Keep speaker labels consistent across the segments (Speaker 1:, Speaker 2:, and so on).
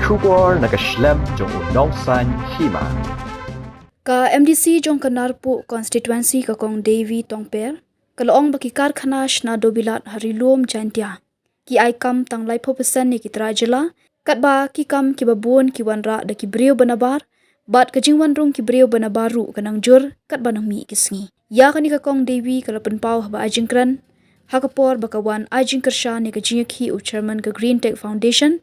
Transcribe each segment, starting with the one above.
Speaker 1: Kubor nakaslem jong unong san hima.
Speaker 2: Ka MDC jong Kanarpu constituency ka kong Davy Tongper, kaloong baki karkhana shna dobilat harilom jantia. Ki ay kam tang laipo pesan ni kitra jela, kat ba ki kam ki babun ki wanra da ki brio banabar, bat ka jingwan rung ki brio banabaru kanang jur, kat ba nang mi kisngi. Ya kani ka kong Davy kalapan pau ba ajingkran, hakapor bakawan ajingkersha ni ka jingki u chairman ka Green Tech Foundation,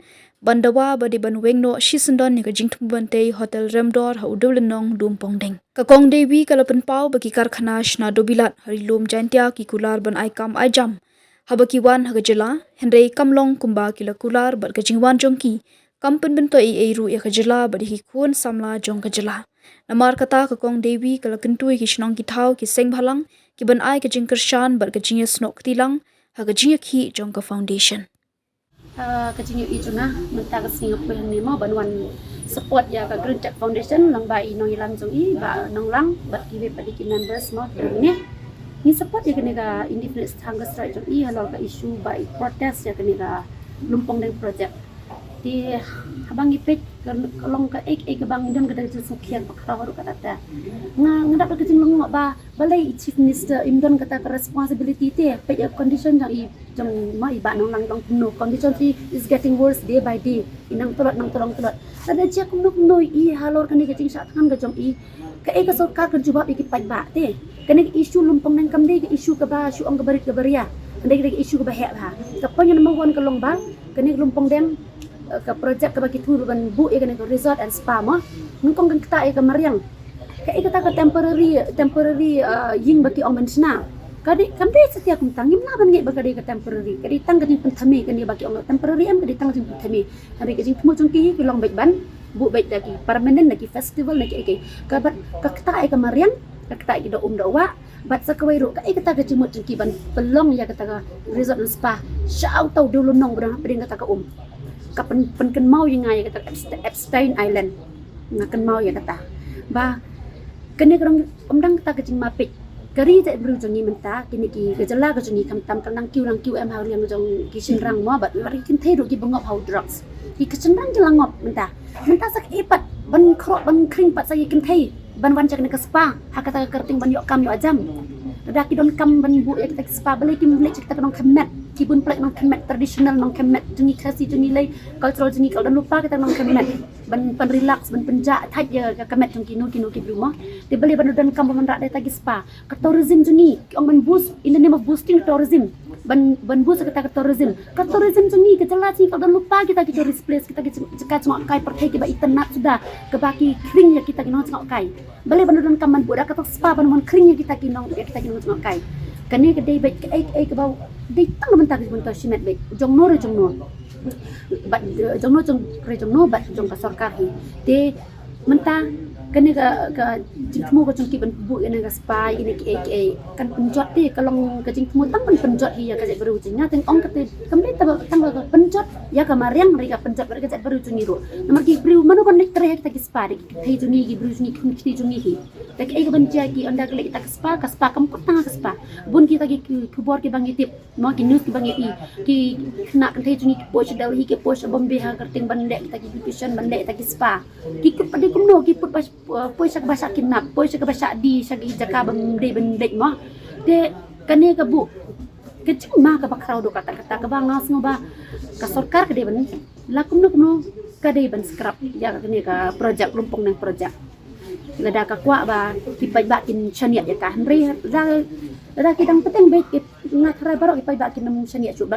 Speaker 2: bandawa badi banwengno shisendon ni ka jingtum bante hotel Remdor ha udulenong dumpongdeng. Ka kong Davy kalapan pau bagi karkhana shna dobilat harilom jantia ki kular ban aikam ajam. Habakiwan hagajela henrei kamlong kumba kila kular bat ka jingwan jongki kampen bento eiru ya kajela badi hikun samla jong kajela. Namar kata ka kong Davy kala kentui ki shnong ki thau ki seng bhalang ki ban ai ka jingkershan bat ka jingya snok tilang ha ka jingya ki jong ka foundation.
Speaker 3: Kecing itu na mentah ke Singapura ni mau bantuan support ya ke Green Tech Foundation lang ba inong ilang jong i ba nong lang bat kiwe padi kin members mo ni support ya kene ka indefinite hunger strike jong i halal ka issue ba protest ya kene ka lumpong deng project di habang ipet kalong ka ek bang don kada sukhian pakraw ka tata ngandap ka jing long ba balai chief minister imdon kata ka responsibility te pe condition jang mai ba nong lang no condition is getting worse day by day inang tolong ada je kum no I halor kan ka jing sa than ka jong I ka ek sarkar ka jawab iki pai ba te kan issue lumpong nang kam de issue ka ba issue ang gabarit gabaria andai ka issue ka ba he ba ka ponya number 1 kalong ba kan lumpong deng ka project ka bagi tu ban bu e kan resort and spa mo ngkong kan kita e ka mariang ka e kata ka temporary ying bagi ong mansna kadi kamde setiap kuntang ngim na ban nge bagade ka temporary kadi tang ka jing penthame kan bagi ong temporary am kadi tang jing penthame hari ka jing tumo jong ki long baik ban bu baik lagi permanent lagi festival lagi ke ka bat ka kita e ka mariang ka kita e da wa bat sakawai ro ka e kata ka jimot jong ki ban pelong ya kata ka resort and spa syau tau dulu nong berang peding kata ka kapan penken mau yang ngaya kata Epstein Island ngakan mau ya kata ba kene kerong omdang kata kecing mapik kari tak beru jongi menta kini ki gejala ka jongi kam tam lang kiu em hau yang jong ki sinrang mo bat mari kin thei ro ki bangop hau drugs ki kecenrang jelangop menta sak epat ban krok ban kring pat sai kin thei ban wan jak ne ka spa hakata kerting ban yok kam yo ajam dak ki don kam ban bu ya kita spa balik ki balik kita nong kemet kibun plek nong kemet tradisional nong kemet jengi khasi jengi lay cultural jengi kalau dan lupa kita nong kemet ban relax ban penja thaj ya kemet jong kinu ki rumah te beli ban dan kam ban rak dai tagi spa ka tourism jengi ong ban boost in the name of boosting tourism ban boost kita tourism jengi ke jela si kalau dan lupa kita tourist place kita jeka cengok kai perthai ki ba itenat sudah ke baki kring ya kita kinong cengok kai beli ban dan kam ban bu dak spa ban kring ya kita kinong cengok kai kani ke dai baik ke bau dai tang bentar simet baik jong no bat jong no bat jong ka sarkar hi te menta kani ka jingmu ko jong ki ban bu ina ka spa ini ki kan penjot te kalong ka jingmu tang ban penjot hi ya ka jek beru jingnya teng ong kate kamle tang ka penjot ya ka mariang ri ka penjot ber ka jek beru jungi ro nomor ki beru mano ban nek tere ta ki spa ri thei jungi ki beru jungi ki jungi hi tak ai ka ban ja ki onda ka kita ka spa kam ko tang ka spa bun kita ki kubor ki bangi tip mo ki news ki bangi i ki nak kan thei jungi ki poch daw hi ki poch bombe ha kerting ban dek ta ki nutrition ban dek ta ki spa ki ku padi kumno ki put poch sak basa kinap poch sak basa di sagi jaka ban dek mo de kane ka bu kecing ma ka bakrau do kata ka bangas ngoba ka sarkar ka de ban lakum no ka de ban scrap ya ka ne ka project lumpong nang project lada ka kwa ba ki pai ba kin chaniat ya ka henry lada ki dang peteng baik ki ngakrai barok ki pai ba kin nam chaniat chu ba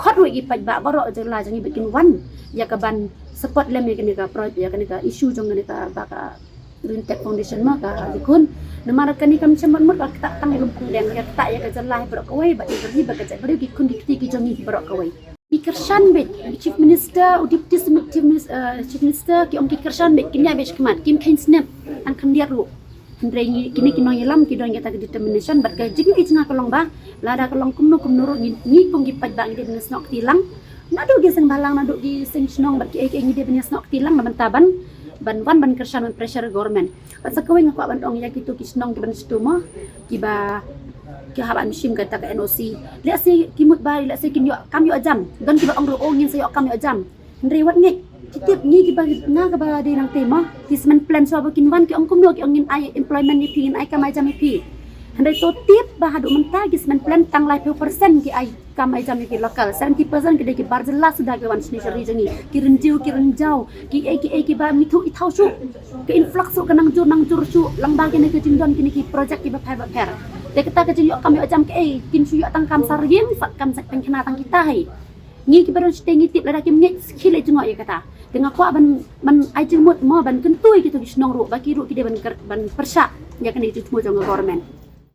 Speaker 3: khot wi ki pai ba barok je la jangi bikin wan ya ka ban support lem ni ka project ya ka issue jong ni ka ba ka Green Tech Foundation ma ka dikun namara kani kam chambat mur ka tak tang lumpung deng ya tak ya ka jalai barok kawai ba di ba ka bari ki kun ki jongi barok kawai Kershan bet chief minister deputy chief minister ki om Kershan bet kinya bet kemat kim kain snap ang kandiar ru ndrei kini kinong yelam ki dong yata determination bat ka jing ki chinga kolong ba lada kolong kumno ro ni kong ki pat ba ngi de snok tilang nadu gi seng balang nadu gi seng snong bat ki ai ngi de ben snok tilang ban taban ban Kershan ban pressure government bat sakawai ngakwa ban dong ya kitu ki snong ki ban stuma ki ba ki haban mishim kata ka NOC let's say kimut bari let's say kim yo kam yo ajam don ki ba ong ro ngin sa yo kam yo ajam Rewat ngek titip ni ki bagi na ka ba de nang tema tismen plan so ba kinwan ki ongkum lo ki ongin ai employment ni pin ai kamai jam pi handai to tip ba hadu menta gismen plan tang lai persen ki ai kamai jam ki lokal 70% ki de ki bar jelas sudah ke wan sini seri jengi ki renjau ki ba mitu i thau su ki influx su kanang jur su lang ba ki ne ki jindon ki ki project ki ba per de kata ke jinyo kami jam ki kin su yo tang kam sargin fat kam sak peng kena tang kita hai ngi ki baru stengi tip lada ki ngek skill e jengok ya kata dengan kuat ban ai jengmut mo ban kentui gitu di senong ru bagi ru ki de ban persyak ya kena itu semua jong government